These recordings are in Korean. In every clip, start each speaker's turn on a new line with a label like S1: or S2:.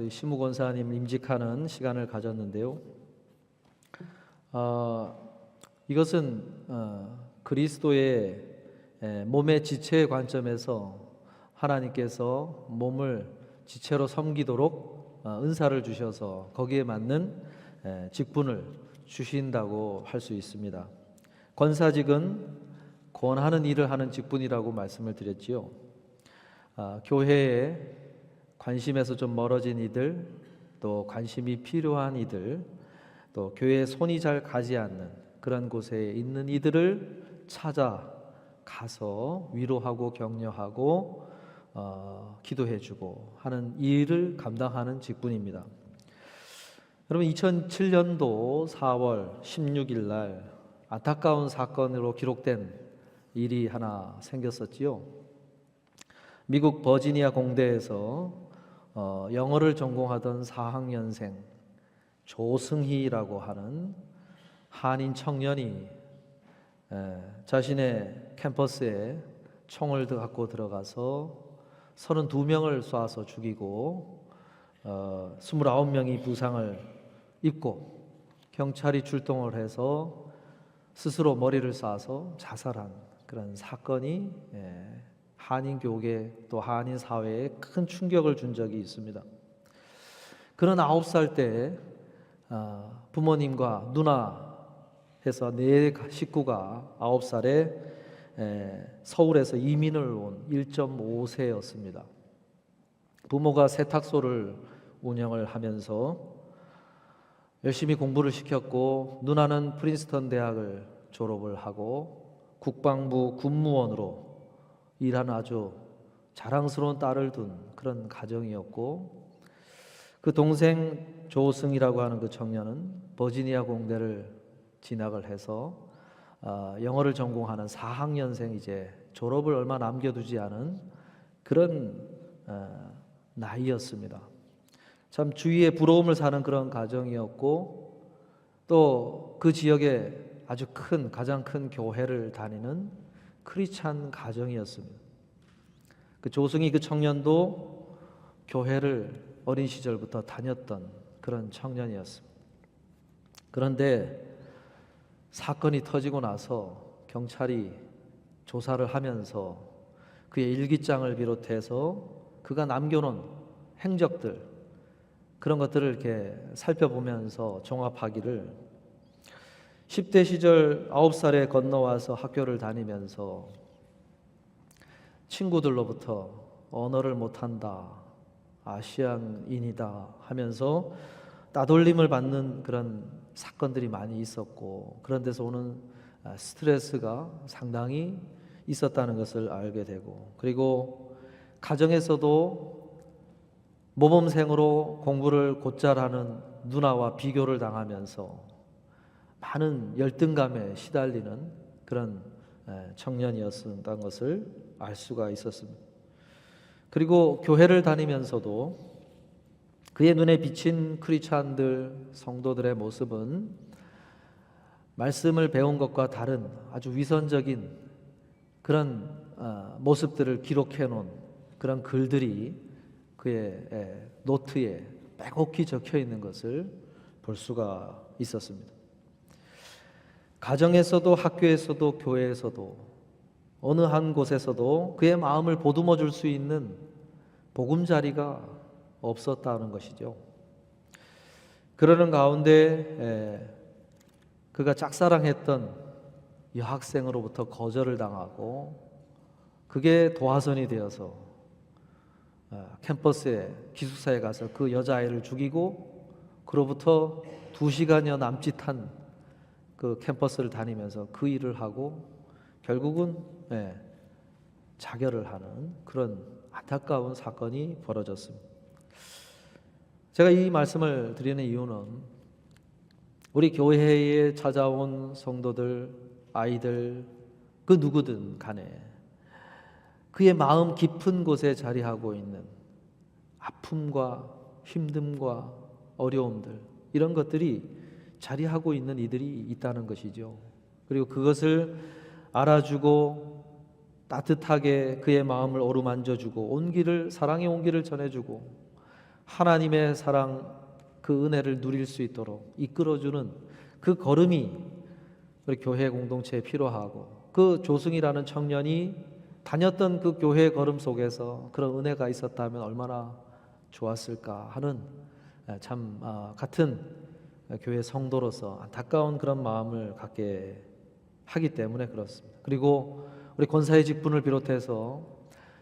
S1: 우리 심우 권사님 임직하는 시간을 가졌는데요. 이것은 그리스도의 몸의 지체의 관점에서 하나님께서 몸을 지체로 섬기도록 은사를 주셔서 거기에 맞는 직분을 주신다고 할 수 있습니다. 권사직은 권하는 일을 하는 직분이라고 말씀을 드렸지요. 교회에 관심에서 좀 멀어진 이들, 또 관심이 필요한 이들, 또 교회에 손이 잘 가지 않는 그런 곳에 있는 이들을 찾아가서 위로하고 격려하고 기도해주고 하는 일을 감당하는 직분입니다. 여러분, 2007년도 4월 16일 날 안타까운 사건으로 기록된 일이 하나 생겼었지요. 미국 버지니아 공대에서 영어를 전공하던 4학년생 조승희라고 하는 한인 청년이 자신의 캠퍼스에 총을 갖고 들어가서 32명을 쏴서 죽이고 29명이 부상을 입고 경찰이 출동을 해서 스스로 머리를 쏴서 자살한 그런 사건이 한인 교계 또 한인 사회에 큰 충격을 준 적이 있습니다. 그는 9살 때 부모님과 누나 해서 네 식구가 9살에 서울에서 이민을 온 1.5세였습니다. 부모가 세탁소를 운영을 하면서 열심히 공부를 시켰고, 누나는 프린스턴 대학을 졸업을 하고 국방부 군무원으로 일하는 아주 자랑스러운 딸을 둔 그런 가정이었고, 그 동생 조승이라고 하는 그 청년은 버지니아 공대를 진학을 해서 영어를 전공하는 4학년생, 이제 졸업을 얼마 남겨두지 않은 그런 나이였습니다. 참 주위에 부러움을 사는 그런 가정이었고, 또 그 지역에 아주 가장 큰 교회를 다니는 크리스찬 가정이었습니다. 그 조승희 그 청년도 교회를 어린 시절부터 다녔던 그런 청년이었습니다. 그런데 사건이 터지고 나서 경찰이 조사를 하면서 그의 일기장을 비롯해서 그가 남겨놓은 행적들, 그런 것들을 이렇게 살펴보면서 종합하기를, 10대 시절 9살에 건너와서 학교를 다니면서 친구들로부터 언어를 못한다, 아시안인이다 하면서 따돌림을 받는 그런 사건들이 많이 있었고, 그런 데서 오는 스트레스가 상당히 있었다는 것을 알게 되고, 그리고 가정에서도 모범생으로 공부를 곧잘 하는 누나와 비교를 당하면서 많은 열등감에 시달리는 그런 청년이었다는 것을 알 수가 있었습니다. 그리고 교회를 다니면서도 그의 눈에 비친 크리스찬들, 성도들의 모습은 말씀을 배운 것과 다른 아주 위선적인 그런 모습들을 기록해 놓은 그런 글들이 그의 노트에 빼곡히 적혀 있는 것을 볼 수가 있었습니다. 가정에서도 학교에서도 교회에서도 어느 한 곳에서도 그의 마음을 보듬어 줄 수 있는 보금자리가 없었다는 것이죠. 그러는 가운데 그가 짝사랑했던 여학생으로부터 거절을 당하고, 그게 도화선이 되어서 캠퍼스에 기숙사에 가서 그 여자아이를 죽이고, 그로부터 2시간여 남짓한 그 캠퍼스를 다니면서 그 일을 하고 결국은 자결을 하는 그런 안타까운 사건이 벌어졌습니다. 제가 이 말씀을 드리는 이유는 우리 교회에 찾아온 성도들, 아이들, 그 누구든 간에 그의 마음 깊은 곳에 자리하고 있는 아픔과 힘듦과 어려움들, 이런 것들이 자리하고 있는 이들이 있다는 것이죠. 그리고 그것을 알아주고 따뜻하게 그의 마음을 어루만져주고 사랑의 온기를 전해주고 하나님의 사랑, 그 은혜를 누릴 수 있도록 이끌어주는 그 걸음이 우리 교회 공동체에 필요하고, 그 조승이라는 청년이 다녔던 그 교회 걸음 속에서 그런 은혜가 있었다면 얼마나 좋았을까 하는 참 같은 교회 성도로서 안타까운 그런 마음을 갖게 하기 때문에 그렇습니다. 그리고 우리 권사의 직분을 비롯해서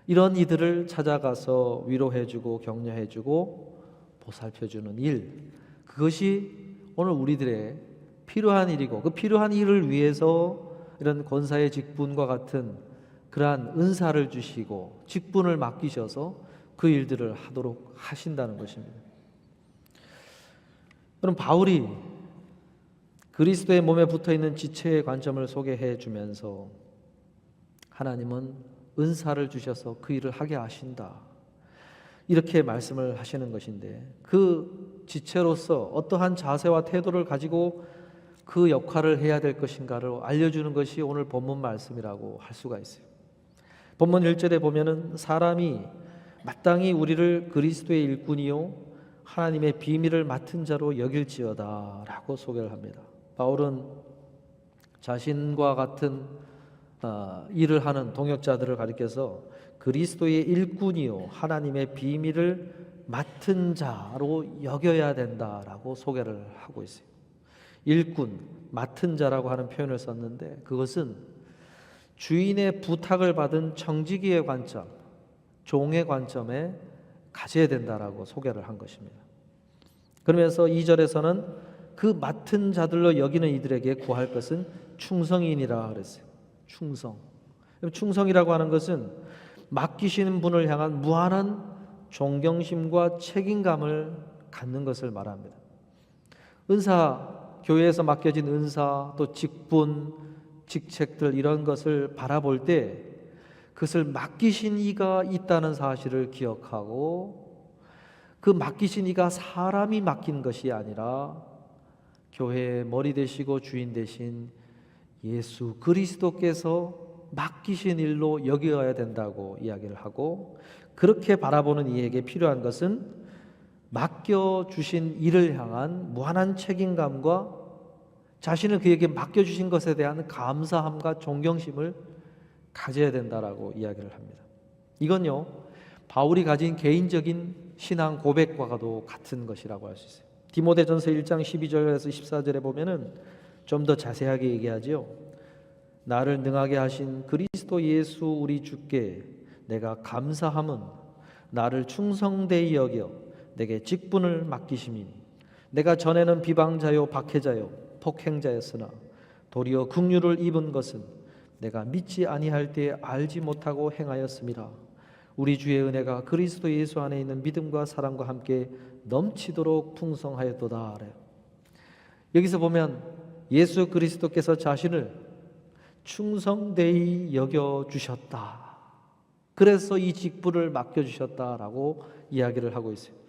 S1: 이런 이들을 찾아가서 위로해주고 격려해주고 보살펴주는 일, 그것이 오늘 우리들의 필요한 일이고, 그 필요한 일을 위해서 이런 권사의 직분과 같은 그러한 은사를 주시고 직분을 맡기셔서 그 일들을 하도록 하신다는 것입니다. 그럼 바울이 그리스도의 몸에 붙어있는 지체의 관점을 소개해 주면서 하나님은 은사를 주셔서 그 일을 하게 하신다, 이렇게 말씀을 하시는 것인데, 그 지체로서 어떠한 자세와 태도를 가지고 그 역할을 해야 될 것인가를 알려주는 것이 오늘 본문 말씀이라고 할 수가 있어요. 본문 1절에 보면은 사람이 마땅히 우리를 그리스도의 일꾼이요 하나님의 비밀을 맡은 자로 여길지어다 라고 소개를 합니다. 바울은 자신과 같은 일을 하는 동역자들을 가리켜서 그리스도의 일꾼이요 하나님의 비밀을 맡은 자로 여겨야 된다라고 소개를 하고 있어요. 일꾼, 맡은 자라고 하는 표현을 썼는데, 그것은 주인의 부탁을 받은 청지기의 관점, 종의 관점에 가져야 된다라고 소개를 한 것입니다. 그러면서 2절에서는 그 맡은 자들로 여기는 이들에게 구할 것은 충성이니라 그랬어요. 충성. 충성이라고 하는 것은 맡기시는 분을 향한 무한한 존경심과 책임감을 갖는 것을 말합니다. 은사, 교회에서 맡겨진 은사, 또 직분, 직책들, 이런 것을 바라볼 때 그것을 맡기신 이가 있다는 사실을 기억하고, 그 맡기신 이가 사람이 맡긴 것이 아니라 교회의 머리 되시고 주인 되신 예수 그리스도께서 맡기신 일로 여겨야 된다고 이야기를 하고, 그렇게 바라보는 이에게 필요한 것은 맡겨주신 일을 향한 무한한 책임감과 자신을 그에게 맡겨주신 것에 대한 감사함과 존경심을 가져야 된다라고 이야기를 합니다. 이건요, 바울이 가진 개인적인 신앙 고백과도 같은 것이라고 할 수 있어요. 디모데전서 1장 12절에서 14절에 보면은 좀 더 자세하게 얘기하지요. 나를 능하게 하신 그리스도 예수 우리 주께 내가 감사함은 나를 충성되이 여겨 내게 직분을 맡기심이니, 내가 전에는 비방자요 박해자요 폭행자였으나 도리어 긍휼을 입은 것은 내가 믿지 아니할 때에 알지 못하고 행하였음이라. 우리 주의 은혜가 그리스도 예수 안에 있는 믿음과 사랑과 함께 넘치도록 풍성하였도다. 여기서 보면 예수 그리스도께서 자신을 충성되이 여겨주셨다, 그래서 이 직분을 맡겨주셨다라고 이야기를 하고 있어요.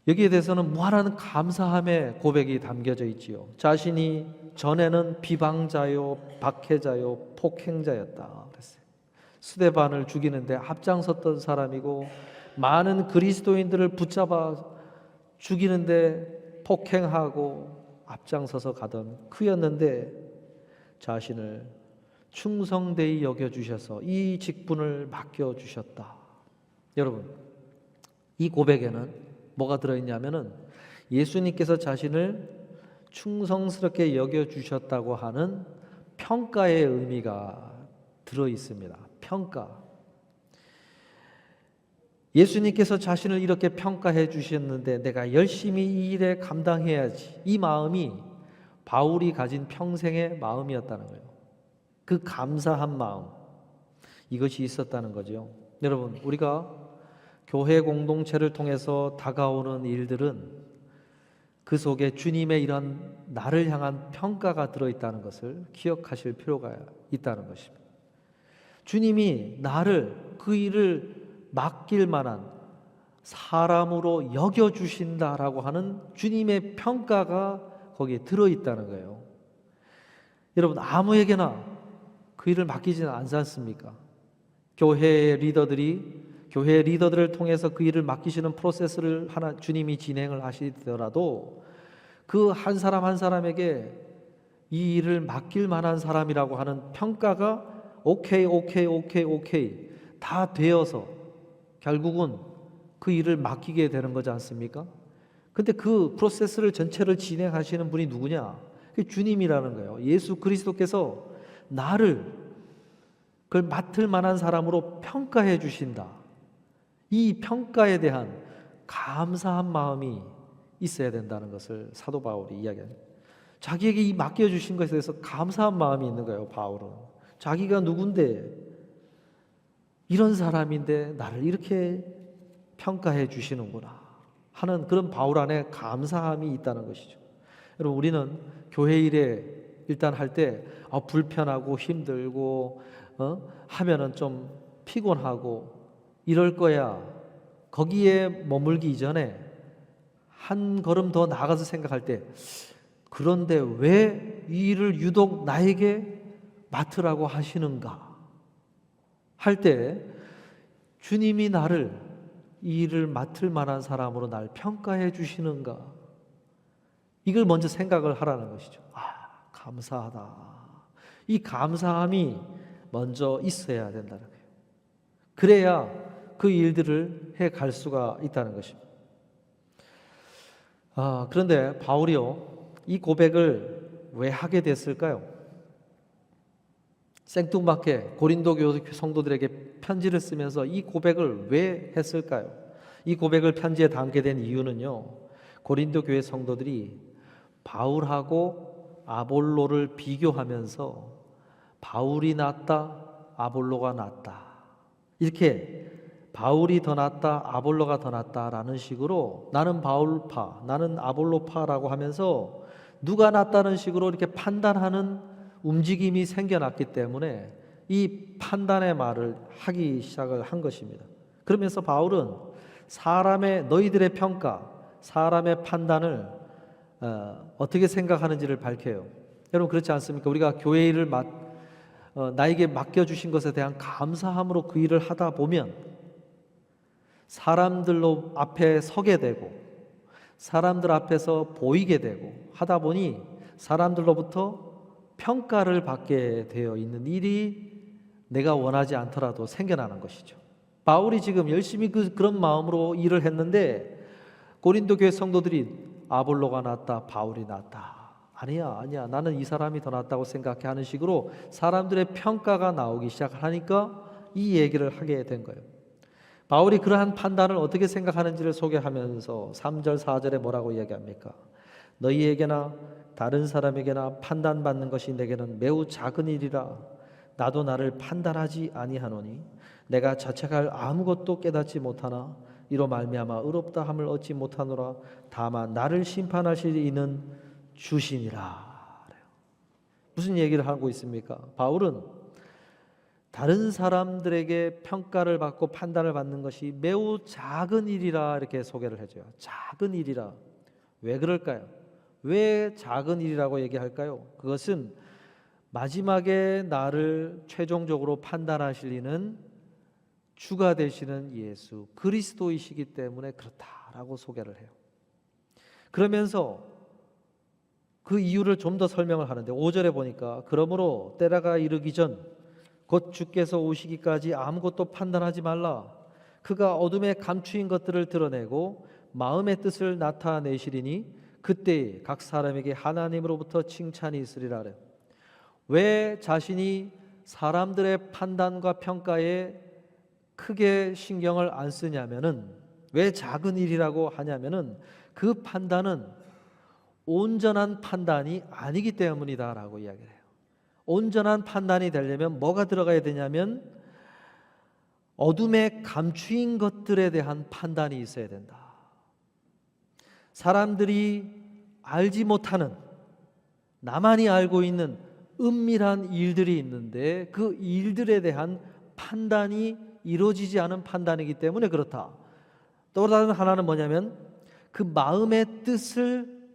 S1: 여기에 대해서는 무한한 감사함의 고백이 담겨져 있지요. 자신이 전에는 비방자요 박해자요 폭행자였다 그랬어요. 스데반을 죽이는데 앞장섰던 사람이고, 많은 그리스도인들을 붙잡아 죽이는데 폭행하고 앞장서서 가던 그였는데 자신을 충성되이 여겨주셔서 이 직분을 맡겨주셨다. 여러분, 이 고백에는 뭐가 들어있냐면은 예수님께서 자신을 충성스럽게 여겨주셨다고 하는 평가의 의미가 들어있습니다. 평가. 예수님께서 자신을 이렇게 평가해 주셨는데 내가 열심히 이 일에 감당해야지, 이 마음이 바울이 가진 평생의 마음이었다는 거예요. 그 감사한 마음, 이것이 있었다는 거죠. 여러분, 우리가 교회 공동체를 통해서 다가오는 일들은 그 속에 주님의 이런 나를 향한 평가가 들어있다는 것을 기억하실 필요가 있다는 것입니다. 주님이 나를, 그 일을 맡길 만한 사람으로 여겨주신다라고 하는 주님의 평가가 거기에 들어있다는 거예요. 여러분, 아무에게나 그 일을 맡기지는 않지 않습니까? 교회의 리더들이 교회 리더들을 통해서 그 일을 맡기시는 프로세스를 하나 주님이 진행을 하시더라도 그 한 사람 한 사람에게 이 일을 맡길 만한 사람이라고 하는 평가가 오케이 다 되어서 결국은 그 일을 맡기게 되는 거지 않습니까? 근데 그 프로세스를 전체를 진행하시는 분이 누구냐? 그게 주님이라는 거예요. 예수 그리스도께서 나를 그걸 맡을 만한 사람으로 평가해 주신다. 이 평가에 대한 감사한 마음이 있어야 된다는 것을 사도 바울이 이야기합니다. 자기에게 이 맡겨주신 것에 대해서 감사한 마음이 있는 거예요. 바울은 자기가 누군데 이런 사람인데 나를 이렇게 평가해 주시는구나 하는 그런 바울 안에 감사함이 있다는 것이죠. 여러분, 우리는 교회 일에 일단 할 때 불편하고 힘들고 하면은 좀 피곤하고 이럴 거야. 거기에 머물기 이전에 한 걸음 더 나아가서 생각할 때, 그런데 왜 이 일을 유독 나에게 맡으라고 하시는가 할 때 주님이 나를 이 일을 맡을 만한 사람으로 날 평가해 주시는가, 이걸 먼저 생각을 하라는 것이죠. 감사하다. 이 감사함이 먼저 있어야 된다는 거예요. 그래야 그 일들을 해 갈 수가 있다는 것입니다. 그런데 바울이요, 이 고백을 왜 하게 됐을까요? 생뚱맞게 고린도 교회 성도들에게 편지를 쓰면서 이 고백을 왜 했을까요? 이 고백을 편지에 담게 된 이유는요, 고린도 교회 성도들이 바울하고 아볼로를 비교하면서 바울이 낫다, 아볼로가 낫다, 이렇게 바울이 더 낫다, 아볼로가 더 낫다라는 식으로 나는 바울파, 나는 아볼로파라고 하면서 누가 낫다는 식으로 이렇게 판단하는 움직임이 생겨났기 때문에 이 판단의 말을 하기 시작을 한 것입니다. 그러면서 바울은 너희들의 평가, 사람의 판단을 어떻게 생각하는지를 밝혀요. 여러분, 그렇지 않습니까? 우리가 교회 일을 나에게 맡겨주신 것에 대한 감사함으로 그 일을 하다 보면 사람들로 앞에 서게 되고 사람들 앞에서 보이게 되고 하다 보니 사람들로부터 평가를 받게 되어 있는 일이 내가 원하지 않더라도 생겨나는 것이죠. 바울이 지금 열심히 그런 마음으로 일을 했는데 고린도 교회 성도들이 아볼로가 낫다, 바울이 낫다, 아니야 나는 이 사람이 더 낫다고 생각해 하는 식으로 사람들의 평가가 나오기 시작하니까 이 얘기를 하게 된 거예요. 바울이 그러한 판단을 어떻게 생각하는지를 소개하면서 3절 4절에 뭐라고 이야기합니까? 너희에게나 다른 사람에게나 판단받는 것이 내게는 매우 작은 일이라. 나도 나를 판단하지 아니하노니 내가 자책할 아무것도 깨닫지 못하나 이로 말미암아 의롭다 함을 얻지 못하노라. 다만 나를 심판하실 이는 주시니라. 무슨 얘기를 하고 있습니까? 바울은 다른 사람들에게 평가를 받고 판단을 받는 것이 매우 작은 일이라 이렇게 소개를 해줘요. 작은 일이라. 왜 그럴까요? 왜 작은 일이라고 얘기할까요? 그것은 마지막에 나를 최종적으로 판단하실 이는 주가 되시는 예수 그리스도이시기 때문에 그렇다라고 소개를 해요. 그러면서 그 이유를 좀 더 설명을 하는데 5절에 보니까 그러므로 때가 이르기 전 곧 주께서 오시기까지 아무것도 판단하지 말라. 그가 어둠에 감추인 것들을 드러내고 마음의 뜻을 나타내시리니 그때 각 사람에게 하나님으로부터 칭찬이 있으리라. 왜 자신이 사람들의 판단과 평가에 크게 신경을 안 쓰냐면은, 왜 작은 일이라고 하냐면은 그 판단은 온전한 판단이 아니기 때문이다라고 이야기를 해요. 온전한 판단이 되려면 뭐가 들어가야 되냐면 어둠에 감추인 것들에 대한 판단이 있어야 된다. 사람들이 알지 못하는, 나만이 알고 있는 은밀한 일들이 있는데 그 일들에 대한 판단이 이루어지지 않은 판단이기 때문에 그렇다. 또 다른 하나는 뭐냐면 그 마음의 뜻을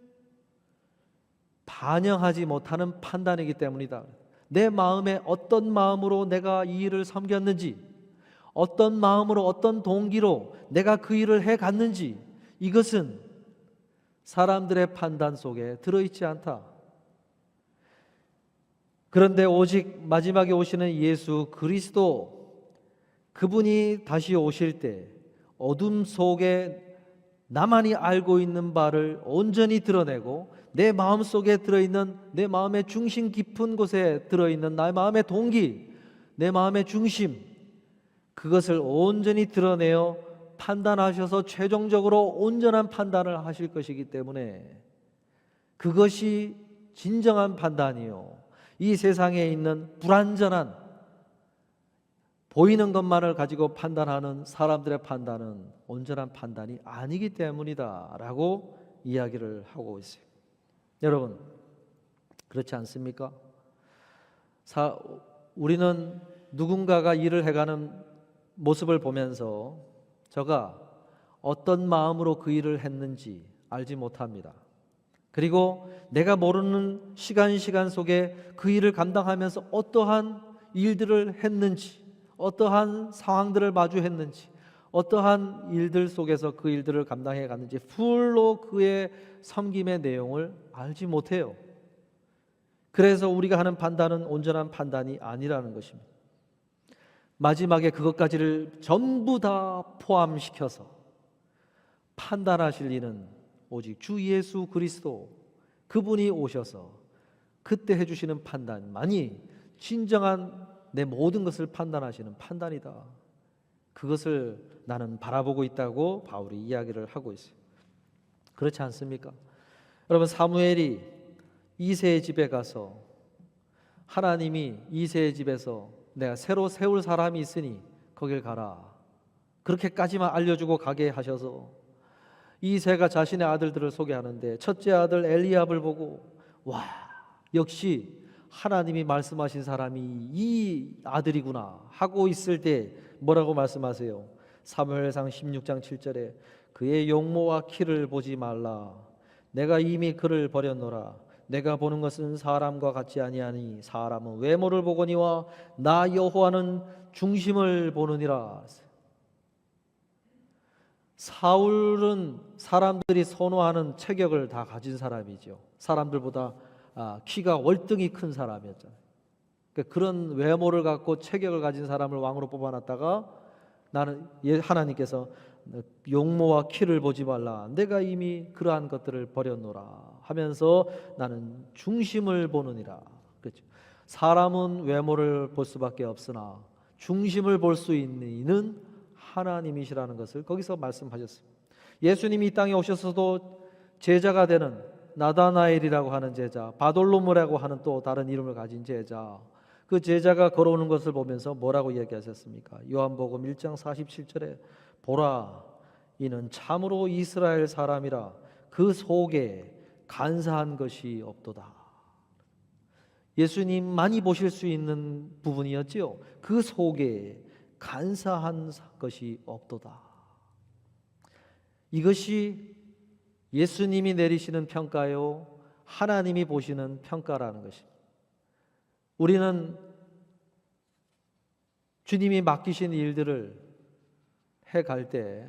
S1: 반영하지 못하는 판단이기 때문이다. 내 마음에 어떤 마음으로 내가 이 일을 섬겼는지, 어떤 마음으로 어떤 동기로 내가 그 일을 해갔는지 이것은 사람들의 판단 속에 들어있지 않다. 그런데 오직 마지막에 오시는 예수 그리스도, 그분이 다시 오실 때 어둠 속에 나만이 알고 있는 바를 온전히 드러내고 내 마음 속에 들어있는, 내 마음의 중심 깊은 곳에 들어있는 나의 마음의 동기, 내 마음의 중심, 그것을 온전히 드러내어 판단하셔서 최종적으로 온전한 판단을 하실 것이기 때문에 그것이 진정한 판단이요, 이 세상에 있는 불완전한 보이는 것만을 가지고 판단하는 사람들의 판단은 온전한 판단이 아니기 때문이다 라고 이야기를 하고 있어요. 여러분, 그렇지 않습니까? 우리는 누군가가 일을 해가는 모습을 보면서 저가 어떤 마음으로 그 일을 했는지 알지 못합니다. 그리고 내가 모르는 시간 속에 그 일을 감당하면서 어떠한 일들을 했는지, 어떠한 상황들을 마주했는지, 어떠한 일들 속에서 그 일들을 감당해 갔는지 풀로 그의 섬김의 내용을 알지 못해요. 그래서 우리가 하는 판단은 온전한 판단이 아니라는 것입니다. 마지막에 그것까지를 전부 다 포함시켜서 판단하실 이는 오직 주 예수 그리스도, 그분이 오셔서 그때 해주시는 판단만이 진정한 내 모든 것을 판단하시는 판단이다. 그것을 나는 바라보고 있다고 바울이 이야기를 하고 있어요. 그렇지 않습니까? 여러분, 사무엘이 이새의 집에 가서 하나님이 이새의 집에서 내가 새로 세울 사람이 있으니 거길 가라, 그렇게까지만 알려주고 가게 하셔서 이새가 자신의 아들들을 소개하는데 첫째 아들 엘리압을 보고 와, 역시 하나님이 말씀하신 사람이 이 아들이구나 하고 있을 때 뭐라고 말씀하세요? 사무엘상 16장 7절에 그의 용모와 키를 보지 말라, 내가 이미 그를 버렸노라. 내가 보는 것은 사람과 같지 아니하니 사람은 외모를 보거니와 나 여호와는 중심을 보느니라. 사울은 사람들이 선호하는 체격을 다 가진 사람이죠. 사람들보다 키가 월등히 큰 사람이었잖아요. 그러니까 그런 외모를 갖고 체격을 가진 사람을 왕으로 뽑아놨다가 나는 하나님께서 용모와 키를 보지 말라, 내가 이미 그러한 것들을 버렸노라 하면서 나는 중심을 보느니라. 그렇죠. 사람은 외모를 볼 수밖에 없으나 중심을 볼 수 있는 이는 하나님이시라는 것을 거기서 말씀하셨습니다. 예수님이 이 땅에 오셔서도 제자가 되는 나다나엘이라고 하는 제자, 바돌로모라고 하는 또 다른 이름을 가진 제자, 그 제자가 걸어오는 것을 보면서 뭐라고 이야기하셨습니까? 요한복음 1장 47절에 보라, 이는 참으로 이스라엘 사람이라 그 속에 간사한 것이 없도다. 예수님만이 보실 수 있는 부분이었지요. 그 속에 간사한 것이 없도다. 이것이 예수님이 내리시는 평가요, 하나님이 보시는 평가라는 것입니다. 우리는 주님이 맡기신 일들을 해갈 때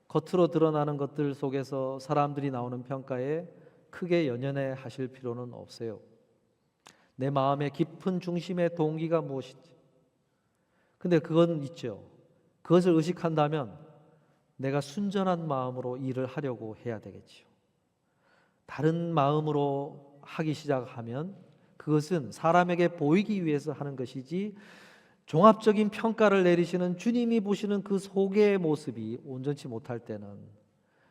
S1: 겉으로 드러나는 것들 속에서 사람들이 나오는 평가에 크게 연연해 하실 필요는 없어요. 내 마음의 깊은 중심의 동기가 무엇인지. 근데 그건 있죠. 그것을 의식한다면 내가 순전한 마음으로 일을 하려고 해야 되겠죠. 다른 마음으로 하기 시작하면 그것은 사람에게 보이기 위해서 하는 것이지 종합적인 평가를 내리시는 주님이 보시는 그 속의 모습이 온전치 못할 때는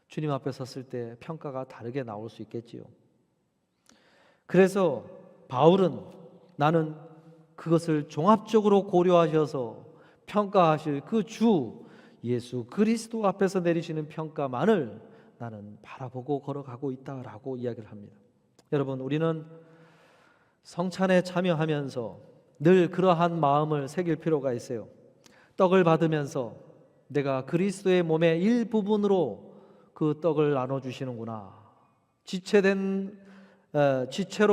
S1: 주님 앞에 섰을 때 평가가 다르게 나올 수 있겠지요. 그래서 바울은 나는 그것을 종합적으로 고려하셔서 평가하실 그 주 예수 그리스도 앞에서 내리시는 평가만을 나는 바라보고 걸어가고 있다라고 이야기를 합니다. 여러분, 우리는 성찬에 참여하면서 늘 그러한 마음을 새길 필요가 있어요. 떡을 받으면서 내가 그리스도의 몸의 일부분으로 그 떡을 나눠주시는구나, 지체로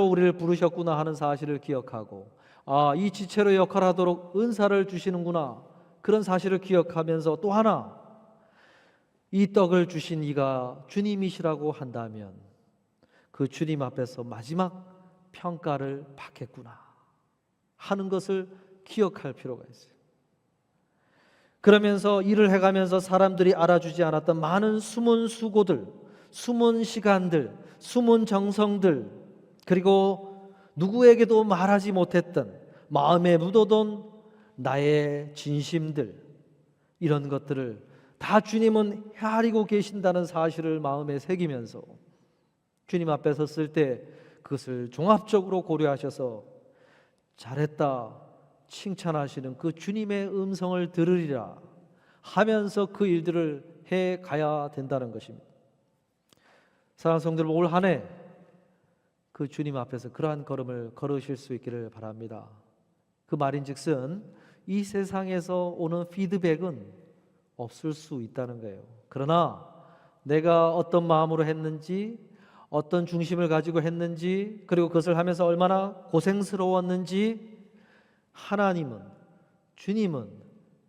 S1: 우리를 부르셨구나 하는 사실을 기억하고, 이 지체로 역할하도록 은사를 주시는구나, 그런 사실을 기억하면서 또 하나, 이 떡을 주신 이가 주님이시라고 한다면 그 주님 앞에서 마지막 평가를 받겠구나 하는 것을 기억할 필요가 있어요. 그러면서 일을 해가면서 사람들이 알아주지 않았던 많은 숨은 수고들, 숨은 시간들, 숨은 정성들, 그리고 누구에게도 말하지 못했던 마음에 묻어둔 나의 진심들, 이런 것들을 다 주님은 헤아리고 계신다는 사실을 마음에 새기면서 주님 앞에 섰을 때 그것을 종합적으로 고려하셔서 잘했다 칭찬하시는 그 주님의 음성을 들으리라 하면서 그 일들을 해 가야 된다는 것입니다. 사랑하는 성도들, 올 한 해 그 주님 앞에서 그러한 걸음을 걸으실 수 있기를 바랍니다. 그 말인즉슨 이 세상에서 오는 피드백은 없을 수 있다는 거예요. 그러나 내가 어떤 마음으로 했는지, 어떤 중심을 가지고 했는지, 그리고 그것을 하면서 얼마나 고생스러웠는지 하나님은, 주님은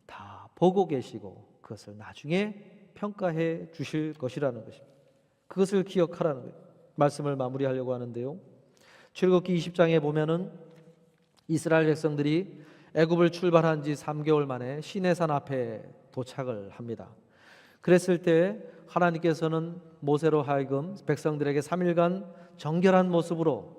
S1: 다 보고 계시고 그것을 나중에 평가해 주실 것이라는 것입니다. 그것을 기억하라는 거예요. 말씀을 마무리하려고 하는데요, 출애굽기 20장에 보면은 이스라엘 백성들이 애굽을 출발한 지 3개월 만에 시내산 앞에 도착을 합니다. 그랬을 때 하나님께서는 모세로 하여금 백성들에게 3일간 정결한 모습으로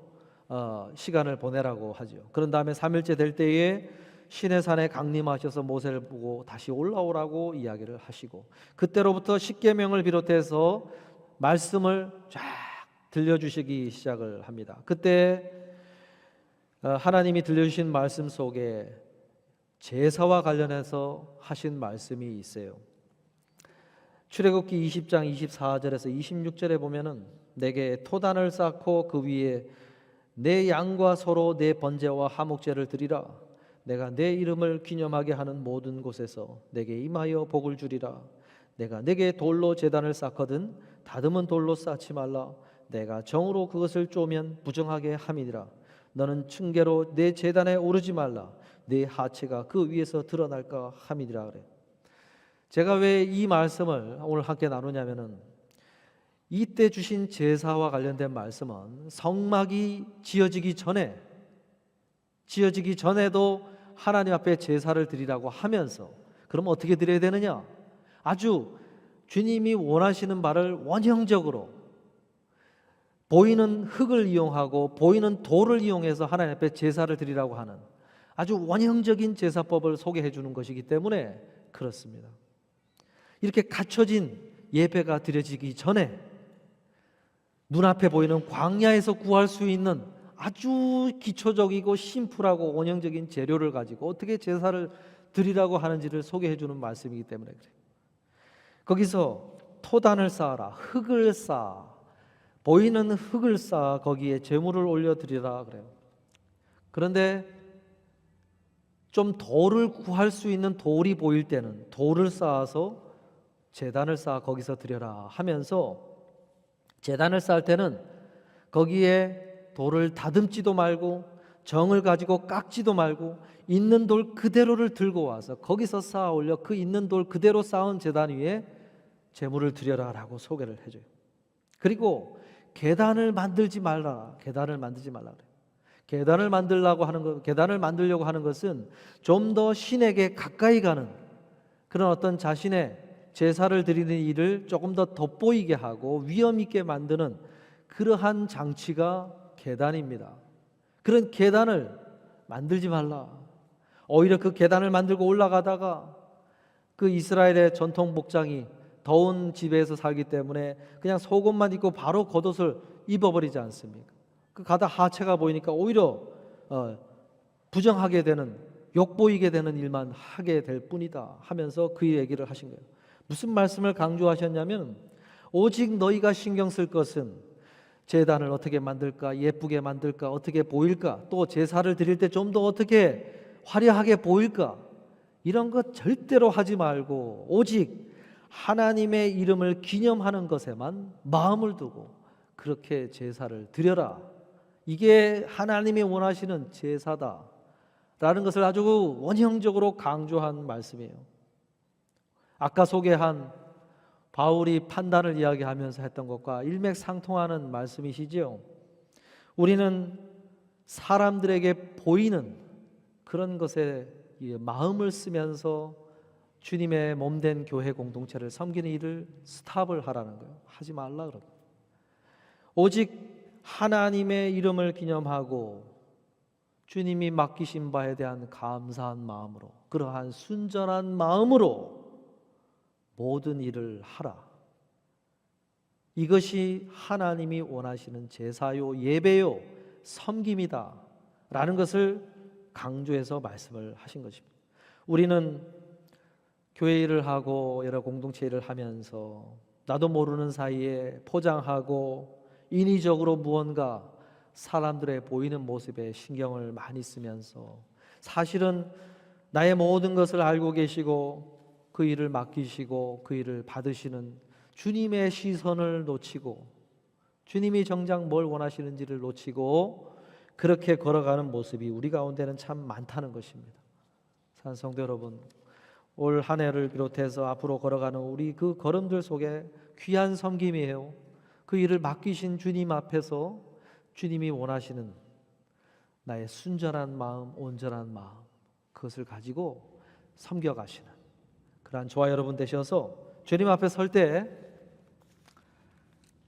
S1: 시간을 보내라고 하죠. 그런 다음에 3일째 될 때에 시내산에 강림하셔서 모세를 보고 다시 올라오라고 이야기를 하시고, 그때로부터 십계명을 비롯해서 말씀을 쫙 들려주시기 시작을 합니다. 그때 하나님이 들려주신 말씀 속에 제사와 관련해서 하신 말씀이 있어요. 출애굽기 20장 24절에서 26절에 보면은 내게 토단을 쌓고 그 위에 내 양과 소로 내 번제와 화목제를 드리라. 내가 내 이름을 기념하게 하는 모든 곳에서 내게 임하여 복을 주리라. 내가 내게 돌로 제단을 쌓거든 다듬은 돌로 쌓지 말라. 내가 정으로 그것을 쪼면 부정하게 함이니라. 너는 층계로 내 제단에 오르지 말라. 내 하체가 그 위에서 드러날까 함이니라 그래. 제가 왜 이 말씀을 오늘 함께 나누냐면은 이때 주신 제사와 관련된 말씀은 성막이 지어지기 전에도 하나님 앞에 제사를 드리라고 하면서, 그럼 어떻게 드려야 되느냐? 아주 주님이 원하시는 바를 원형적으로 보이는 흙을 이용하고 보이는 돌을 이용해서 하나님 앞에 제사를 드리라고 하는 아주 원형적인 제사법을 소개해 주는 것이기 때문에 그렇습니다. 이렇게 갖춰진 예배가 드려지기 전에 눈앞에 보이는 광야에서 구할 수 있는 아주 기초적이고 심플하고 원형적인 재료를 가지고 어떻게 제사를 드리라고 하는지를 소개해 주는 말씀이기 때문에 그래요. 거기서 토단을 쌓아라, 흙을 쌓아, 보이는 흙을 쌓아 거기에 제물을 올려드리라 그래요. 그런데 좀 돌을 구할 수 있는 돌이 보일 때는 돌을 쌓아서 제단을 쌓아 거기서 드려라 하면서, 제단을 쌓을 때는 거기에 돌을 다듬지도 말고 정을 가지고 깎지도 말고 있는 돌 그대로를 들고 와서 거기서 쌓아 올려 그 있는 돌 그대로 쌓은 제단 위에 제물을 드려라라고 소개를 해줘요. 그리고 계단을 만들지 말라. 계단을 만들지 말라 그래요. 계단을 만들려고 하는 것은 좀 더 신에게 가까이 가는 그런 어떤 자신의 제사를 드리는 일을 조금 더 돋보이게 하고 위험 있게 만드는 그러한 장치가 계단입니다. 그런 계단을 만들지 말라. 오히려 그 계단을 만들고 올라가다가 그 이스라엘의 전통 복장이 더운 집에서 살기 때문에 그냥 속옷만 입고 바로 겉옷을 입어버리지 않습니까? 그 가다 하체가 보이니까 오히려 부정하게 되는, 욕보이게 되는 일만 하게 될 뿐이다 하면서 그 얘기를 하신 거예요. 무슨 말씀을 강조하셨냐면, 오직 너희가 신경 쓸 것은 제단을 어떻게 만들까, 예쁘게 만들까, 어떻게 보일까, 또 제사를 드릴 때 좀 더 어떻게 화려하게 보일까, 이런 것 절대로 하지 말고 오직 하나님의 이름을 기념하는 것에만 마음을 두고 그렇게 제사를 드려라. 이게 하나님이 원하시는 제사다 라는 것을 아주 원형적으로 강조한 말씀이에요. 아까 소개한 바울이 판단을 이야기하면서 했던 것과 일맥상통하는 말씀이시지요. 우리는 사람들에게 보이는 그런 것에 마음을 쓰면서 주님의 몸된 교회 공동체를 섬기는 일을 스탑을 하라는 거예요. 하지 말라 그러고, 오직 하나님의 이름을 기념하고 주님이 맡기신 바에 대한 감사한 마음으로, 그러한 순전한 마음으로 모든 일을 하라. 이것이 하나님이 원하시는 제사요, 예배요, 섬김이다 라는 것을 강조해서 말씀을 하신 것입니다. 우리는 교회 일을 하고 여러 공동체 일을 하면서 나도 모르는 사이에 포장하고 인위적으로 무언가 사람들의 보이는 모습에 신경을 많이 쓰면서 사실은 나의 모든 것을 알고 계시고 그 일을 맡기시고 그 일을 받으시는 주님의 시선을 놓치고 주님이 정작 뭘 원하시는지를 놓치고 그렇게 걸어가는 모습이 우리 가운데는 참 많다는 것입니다. 사랑하는 성도 여러분, 올 한 해를 비롯해서 앞으로 걸어가는 우리 그 걸음들 속에 귀한 섬김이에요. 그 일을 맡기신 주님 앞에서 주님이 원하시는 나의 순전한 마음, 온전한 마음, 그것을 가지고 섬겨가시는 그러한 저와 여러분 되셔서 주님 앞에 설 때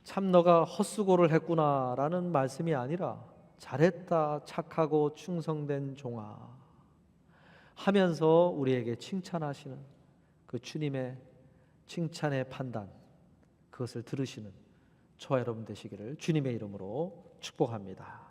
S1: 참 너가 헛수고를 했구나라는 말씀이 아니라 잘했다, 착하고 충성된 종아 하면서 우리에게 칭찬하시는 그 주님의 칭찬의 판단, 그것을 들으시는 저와 여러분 되시기를 주님의 이름으로 축복합니다.